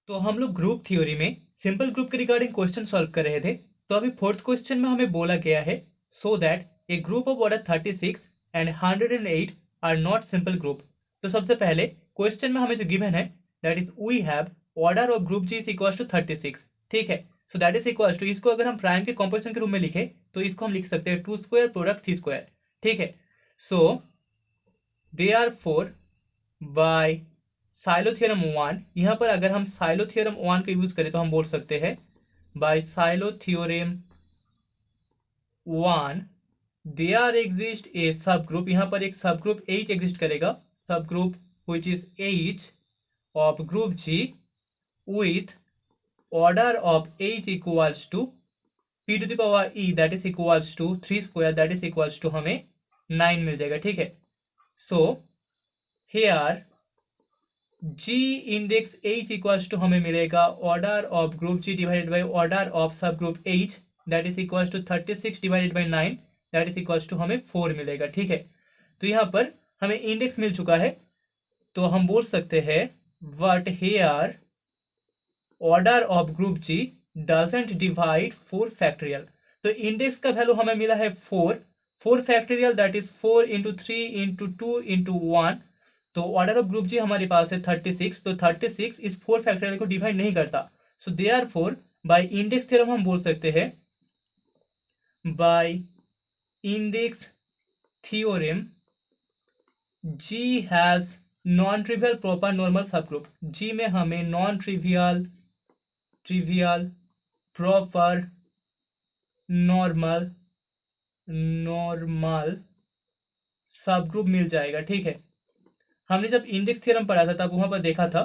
तो हम लोग ग्रुप थ्योरी में सिंपल ग्रुप के रिगार्डिंग क्वेश्चन सॉल्व कर रहे थे। तो अभी फोर्थ क्वेश्चन में हमें बोला गया है so that a group of order 36 and 108 are not simple group. तो सबसे पहले क्वेश्चन में हमें जो गिवन है that is we have order of group G is equal to 36। ठीक है, so that is equal to, इसको अगर हम प्राइम के कॉम्पोजिशन के रूप में लिखे तो इसको हम लिख सकते हैं 2 स्क्वायर प्रोडक्ट 3 स्क्वायर। ठीक है, so therefore by Sylow theorem 1, यहाँ पर अगर हम साइलो थ्योरम 1 का यूज करें तो हम बोल सकते हैं by Sylow theorem 1 there exist a subgroup. यहाँ पर एक सब ग्रुप H एग्जिस्ट करेगा, subgroup which is H of group G with order of H equals to P to the power E that is equals to 3 square that is equals to हमें 9 मिल जाएगा। ठीक है, so here G index H equals to हमें मिलेगा order of group G divided by order of subgroup H that is equals to 36 divided by 9 that is equals to हमें 4 मिलेगा। ठीक है, तो यहाँ पर हमें इंडेक्स मिल चुका है, तो हम बोल सकते हैं but here order of group G doesn't divide 4 factorial. तो इंडेक्स का वैल्यू हमें मिला है 4 factorial that is 4 into 3 into 2 into 1। तो ऑर्डर ऑफ ग्रुप जी हमारे पास है 36, तो 36 इस 4 फैक्टोरियल को डिवाइड नहीं करता। So therefore by index theorem हम बोल सकते हैं by index theorem G has non trivial proper normal subgroup. G में हमें non trivial proper normal subgroup मिल जाएगा। ठीक है, हमने जब इंडेक्स थ्योरम पढ़ा था तब वहां पर देखा था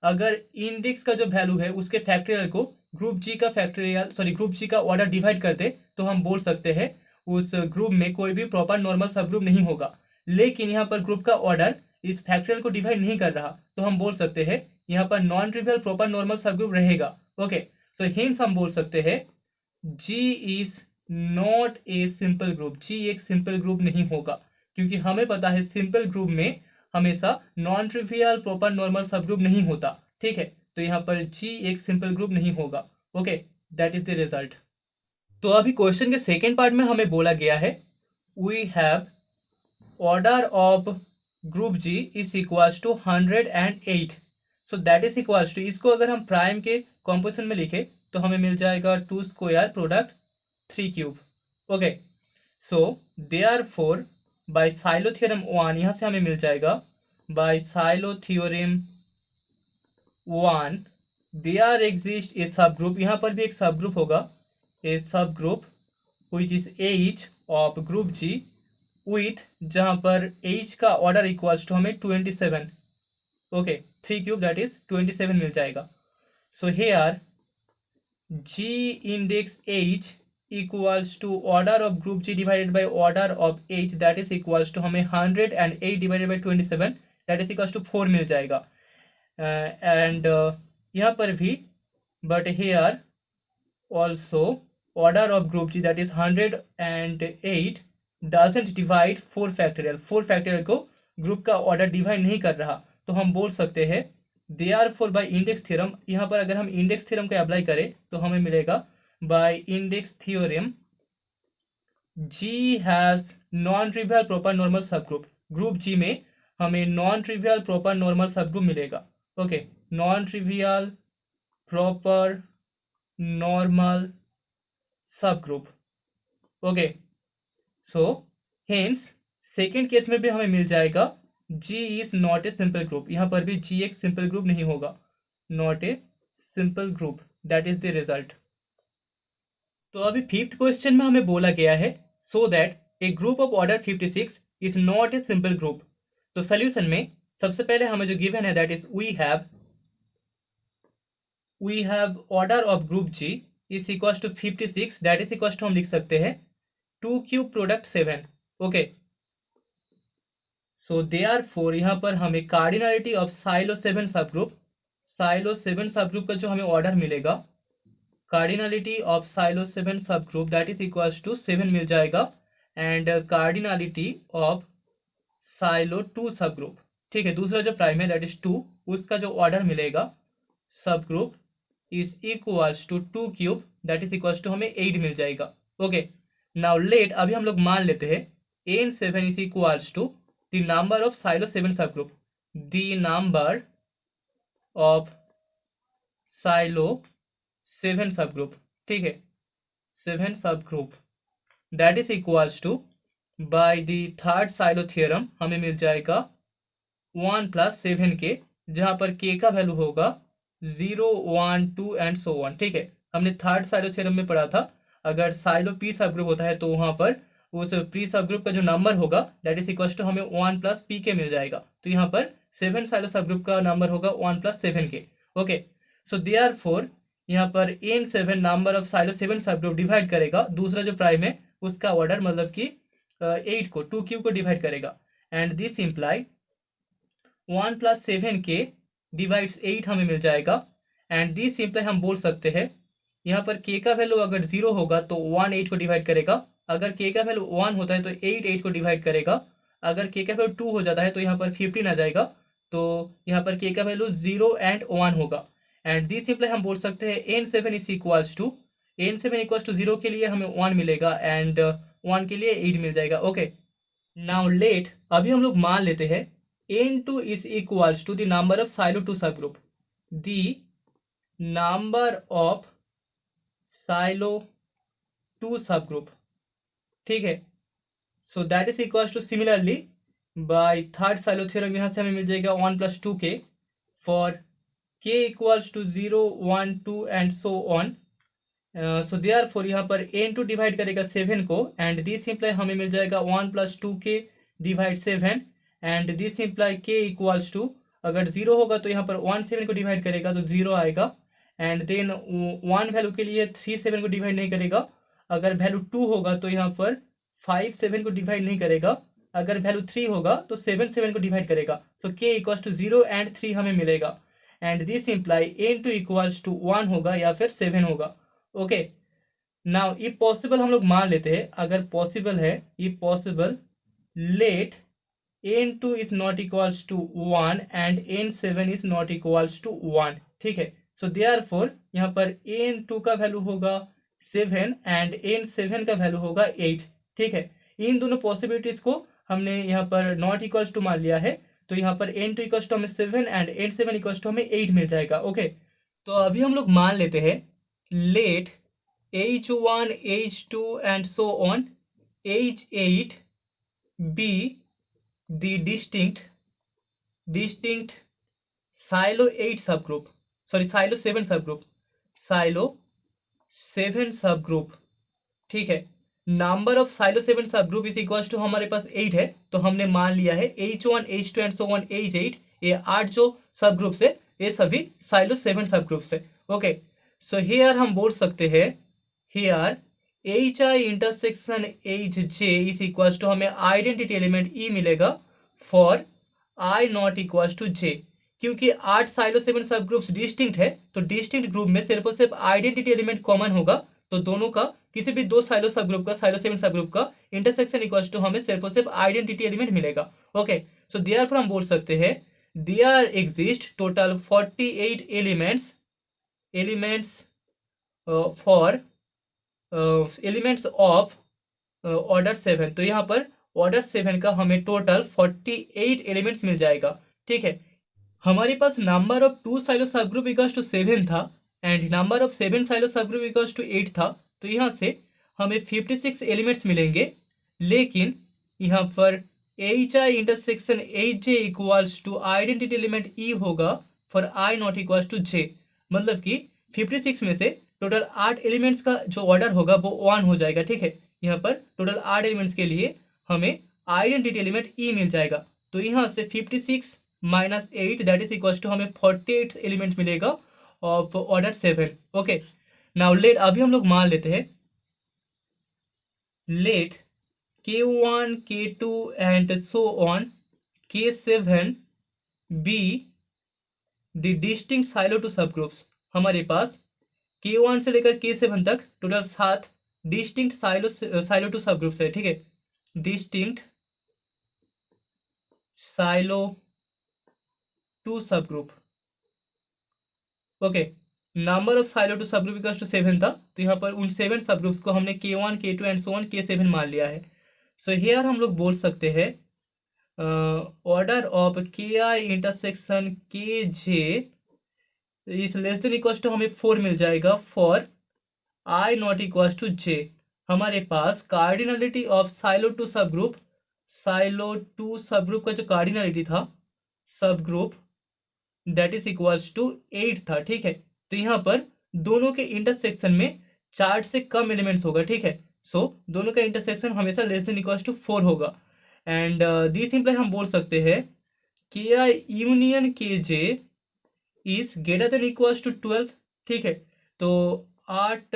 अगर इंडेक्स का जो वैल्यू है उसके फैक्टोरियल को ग्रुप जी का ऑर्डर डिवाइड कर दे तो हम बोल सकते हैं उस ग्रुप में कोई भी प्रॉपर नॉर्मल सब ग्रुप नहीं होगा। लेकिन यहाँ पर ग्रुप का ऑर्डर इस फैक्टोरियल को डिवाइड नहीं कर रहा, तो हम बोल सकते हैं यहाँ पर नॉन ट्रिवियल प्रॉपर नॉर्मल सब ग्रुप रहेगा। ओके, सो हिंस हम बोल सकते हैं G is not a simple group. G एक सिंपल ग्रुप नहीं होगा, क्योंकि हमें पता है सिंपल ग्रुप में हमेशा नॉन ट्रिवियल प्रॉपर नॉर्मल सब ग्रुप नहीं होता। ठीक है, तो यहाँ पर G एक सिंपल ग्रुप नहीं होगा। Okay, that is the result. तो अभी क्वेश्चन के सेकेंड पार्ट में हमें बोला गया है we have order of group G is equals to 108। So that is equals to, इसको अगर हम प्राइम के कॉम्पोजिशन में लिखे तो हमें मिल जाएगा 2 square product 3 cube. Okay, so therefore by Sylow theorem 1 यहाँ से हमें मिल जाएगा by Sylow theorem 1 there exist a subgroup. यहाँ पर भी एक सब ग्रुप होगा, a subgroup which is H of group G with, जहाँ पर H का ऑर्डर इक्वल्स टू हमें 27। ओके, 3 क्यूब दैट इज 27 मिल जाएगा। So here G index H equals to order of group G divided by order of H that is equals to हमें 108 divided by 27 that is equals to 4 मिल जाएगा। And यहाँ पर भी but here also order of group G that is 108 doesn't divide 4 factorial. 4 factorial को group का order divide नहीं कर रहा, तो हम बोल सकते हैं देयरफॉर बाय इंडेक्स थ्योरम, यहाँ पर अगर हम इंडेक्स थ्योरम को अप्लाई करें तो हमें मिलेगा by index theorem G has non trivial proper normal subgroup. Group G में हमें non trivial proper normal subgroup मिलेगा। Okay, non trivial proper normal subgroup. Okay, so hence second case में भी हमें मिल जाएगा G is not a simple group. यहाँ पर भी G एक सिंपल ग्रुप नहीं होगा, not a simple group, that is the result. तो अभी फिफ्थ क्वेश्चन में हमें बोला गया है so that a group of order 56 is not a simple group. तो सोल्यूशन में सबसे पहले हमें जो गिवन है that is we have order of group G is equal to 56 that is equal to हम लिख सकते हैं 2 cube product 7। Okay, so therefore यहाँ पर हमें cardinality of Sylow 7 subgroup का जो हमें ऑर्डर मिलेगा, cardinality of Sylow 7 subgroup that is equals to 7 मिल जाएगा, एंड कार्डिनलिटी ऑफ साइलो 2 सब ग्रुप। ठीक है, दूसरा जो प्राइम है दैट इज 2, उसका जो ऑर्डर मिलेगा subgroup is equals to 2 cube that is equals to हमें 8 मिल जाएगा। ओके, नाउ लेट अभी हम लोग मान लेते हैं n7 is equals to the number of Sylow 7 subgroup, the number of Sylow 7 subgroup, ठीक है, 7 subgroup that is equals to by the third Sylow theorem हमें मिल जाएगा 1 + 7k, जहाँ पर k का वैल्यू होगा 0 1 2 एंड सो ऑन। ठीक है, हमने थर्ड साइलो थ्योरम में पढ़ा था अगर साइलो पी सब ग्रुप होता है तो वहाँ पर उस प्री सब ग्रुप का जो नंबर होगा दैट इज इक्वल टू हमें 1 + pk मिल जाएगा। तो यहाँ पर 7 साइलो सब ग्रुप का नंबर होगा 1 + 7k। ओके, सो देयरफॉर यहाँ पर n7 नंबर ऑफ साइलो 7 सब ग्रुप डिवाइड करेगा दूसरा जो प्राइम है उसका ऑर्डर, मतलब कि 8 को 2 क्यूब को डिवाइड करेगा, and this imply 1 + 7k divides 8 हमें मिल जाएगा, एंड दिस इम्प्लाई हम बोल सकते हैं यहाँ पर k का वैल्यू अगर 0 होगा तो 1 8 को डिवाइड करेगा, अगर k का वैल्यू 1 होता है तो 8 8 को डिवाइड करेगा, अगर k का वैल्यू 2 हो जाता है तो यहाँ पर 15 आ जाएगा, तो यहाँ पर k का वैल्यू 0 एंड 1 होगा, एंड दिस इम्प्लाई हम बोल सकते हैं n7 is equals to n7 equals to 0 के लिए हमें 1 मिलेगा एंड 1 के लिए 8 मिल जाएगा। ओके, नाउ लेट अभी हम लोग मान लेते हैं n2 is equals to the number of silo 2 subgroup, the number of silo 2 subgroup, ठीक है, so that is equals to similarly by third Sylow theorem यहाँ से हमें मिल जाएगा 1 + 2k for k equals to 0 1 2 and so on. So therefore यहाँ पर n2 divide करेगा 7 को, एंड दिस इम्प्लाई हमें मिल जाएगा 1 + 2k divide 7, and this imply k equals to अगर 0 होगा तो यहाँ पर 1 7 को डिवाइड करेगा तो 0 आएगा, एंड देन 1 वैल्यू के लिए 3 7 को डिवाइड नहीं करेगा, अगर वैल्यू 2 होगा तो यहाँ पर 5 7 को डिवाइड नहीं करेगा, अगर वैल्यू 3 होगा तो 7 7 को डिवाइड करेगा, so k equals to 0 and 3 हमें मिलेगा, and this imply n2 equals to 1 होगा या फिर 7 होगा। ओके, नाउ इफ पॉसिबल हम लोग मान लेते हैं, अगर पॉसिबल है, if possible let n2 is not equals to 1 and n7 is not equals to 1, ठीक है, सो देयरफॉर यहाँ पर n2 का वैल्यू होगा 7 एंड n7 का वैल्यू होगा 8, ठीक है, इन दोनों पॉसिबिलिटीज को हमने यहाँ पर नॉट इक्वल्स टू मान लिया है, तो यहाँ पर n2 इक्वल्स टू हमें 7 एंड n7 इक्वल्स टू हमें 8 मिल जाएगा। ओके, तो अभी हम लोग मान लेते हैं let h1 h2 and so on h8 be the distinct silo 8 subgroup, sorry silo 7 subgroup, silo 7 subgroup, ठीक है, number of Sylow 7 subgroup is equals to हमारे पास 8 है, तो हमने मान लिया है h1 h2 and so on h8, ये 8 जो सब ग्रुप्स है ये सभी साइलो 7 सब ग्रुप्स है। ओके, सो हियर हम बोल सकते हैं here hi intersection hj is equals to हमें आइडेंटिटी एलिमेंट e मिलेगा for i not equals to j, क्योंकि 8 साइलो 7 सब ग्रुप्स डिस्टिंक्ट है तो डिस्टिंक्ट ग्रुप में सिर्फ और सिर्फ आइडेंटिटी एलिमेंट कॉमन होगा, तो दोनों का किसी भी दो साइलो सब ग्रुप का साइलो 7 सब ग्रुप का इंटरसेक्शन इक्वल्स टू हमें सिर्फ और सिर्फ आइडेंटिटी एलिमेंट मिलेगा। ओके, सो देयरफॉर हम बोल सकते हैं there exist total 48 elements for elements of order 7, तो यहाँ पर ऑर्डर 7 का हमें टोटल 48 एलिमेंट्स मिल जाएगा। ठीक है, हमारे पास नंबर ऑफ 2 साइलो सब ग्रुप इक्वल्स टू 7 था एंड नंबर ऑफ 7 साइलो सब ग्रुप इक्वल्स टू 8 था, तो यहाँ से हमें 56 एलिमेंट्स मिलेंगे, लेकिन यहाँ पर hi intersection hj equals to identity element e होगा for i not equals to j, मतलब कि 56 में से टोटल 8 एलिमेंट्स का जो ऑर्डर होगा वो 1 हो जाएगा। ठीक है, यहाँ पर टोटल 8 एलिमेंट्स के लिए हमें आइडेंटिटी एलिमेंट e मिल जाएगा, तो यहाँ से 56 minus 8 that is equals to हमें 48 एलिमेंट मिलेगा of order 7। Okay, now let अभी हम लोग मान लेते हैं let k1 k2 and so on k7 be the distinct Sylow two subgroups. हमारे पास k1 से लेकर k7 तक total 7 distinct Sylow two subgroups है। ठीक है, distinct Sylow two subgroup, okay, number of Sylow two subgroup equals to 7 था, तो यहाँ पर उन 7 सब ग्रुप्स को हमने K1 K2 and so on K7 मान लिया है। सो हियर हम लोग बोल सकते हैं order of Ki intersection Kj is less than equals to हमें 4 मिल जाएगा for I not equals to j। हमारे पास cardinality of Sylow two subgroup का जो कार्डिनलिटी था subgroup that is equals to 8 था, ठीक है। तो यहाँ पर दोनों के इंटरसेक्शन में 4 से कम एलिमेंट्स होगा, ठीक है। सो दोनों का इंटरसेक्शन हमेशा लेस देन इक्वल्स टू 4 होगा एंड दिस इंप्लाई हम बोल सकते हैं कि I union Kj is greater than equals to 12, ठीक है। तो 8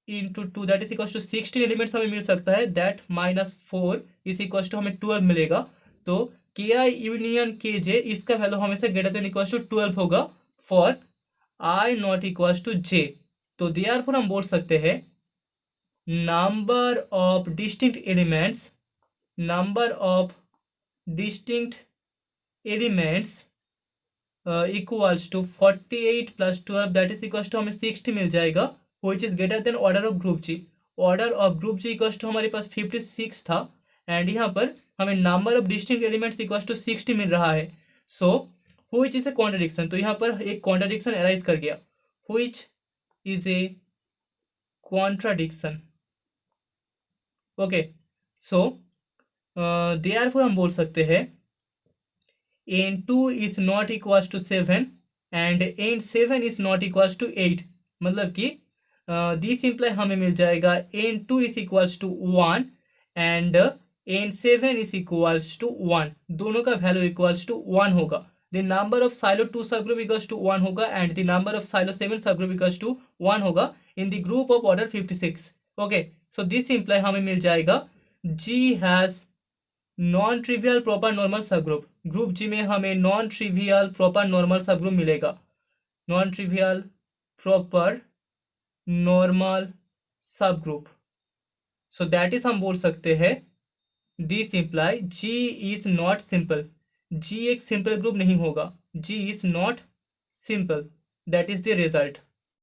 into 2 that is equals to 16 elements हमें मिल सकता है, दैट -4 इज इक्वल्स टू हमें 12 मिलेगा। तो Ki यूनियन Kj इसका वैल्यू हमेशा ग्रेटर देन इक्वल्स टू 12 होगा for I not equals to j। तो देयरफॉर हम बोल सकते हैं number of distinct elements equals to 48 plus 12 that is equals to हमें 60 मिल जाएगा, which is greater than order of group G. Order of group G equals to हमारे पास 56 था एंड यहाँ पर हमें number of distinct elements equals to 60 मिल रहा है। So which is a contradiction, तो यहाँ पर एक कॉन्ट्रडिक्शन अराइज कर गया, which is a contradiction. Okay, so therefore हम बोल सकते हैं n2 is not equals to 7 and n7 is not equals to 8। मतलब कि दिस इंप्लाई हमें मिल जाएगा n2 is equals to 1 and n7 is equals to 1, दोनों का वैल्यू इक्वल्स टू 1 होगा। द नंबर ऑफ साइलो 2 सब ग्रुप इक्वल्स टू 1 होगा and the number of Sylow 7 subgroup equals to 1 होगा in the group of order 56। Okay, so this imply हमें मिल जाएगा G has non trivial proper normal subgroup. Group जी में हमें non trivial proper normal subgroup मिलेगा, non trivial proper normal सब group. So that is हम बोल सकते हैं this imply G is not simple. G एक सिंपल ग्रुप नहीं होगा, G is not simple, that is the result.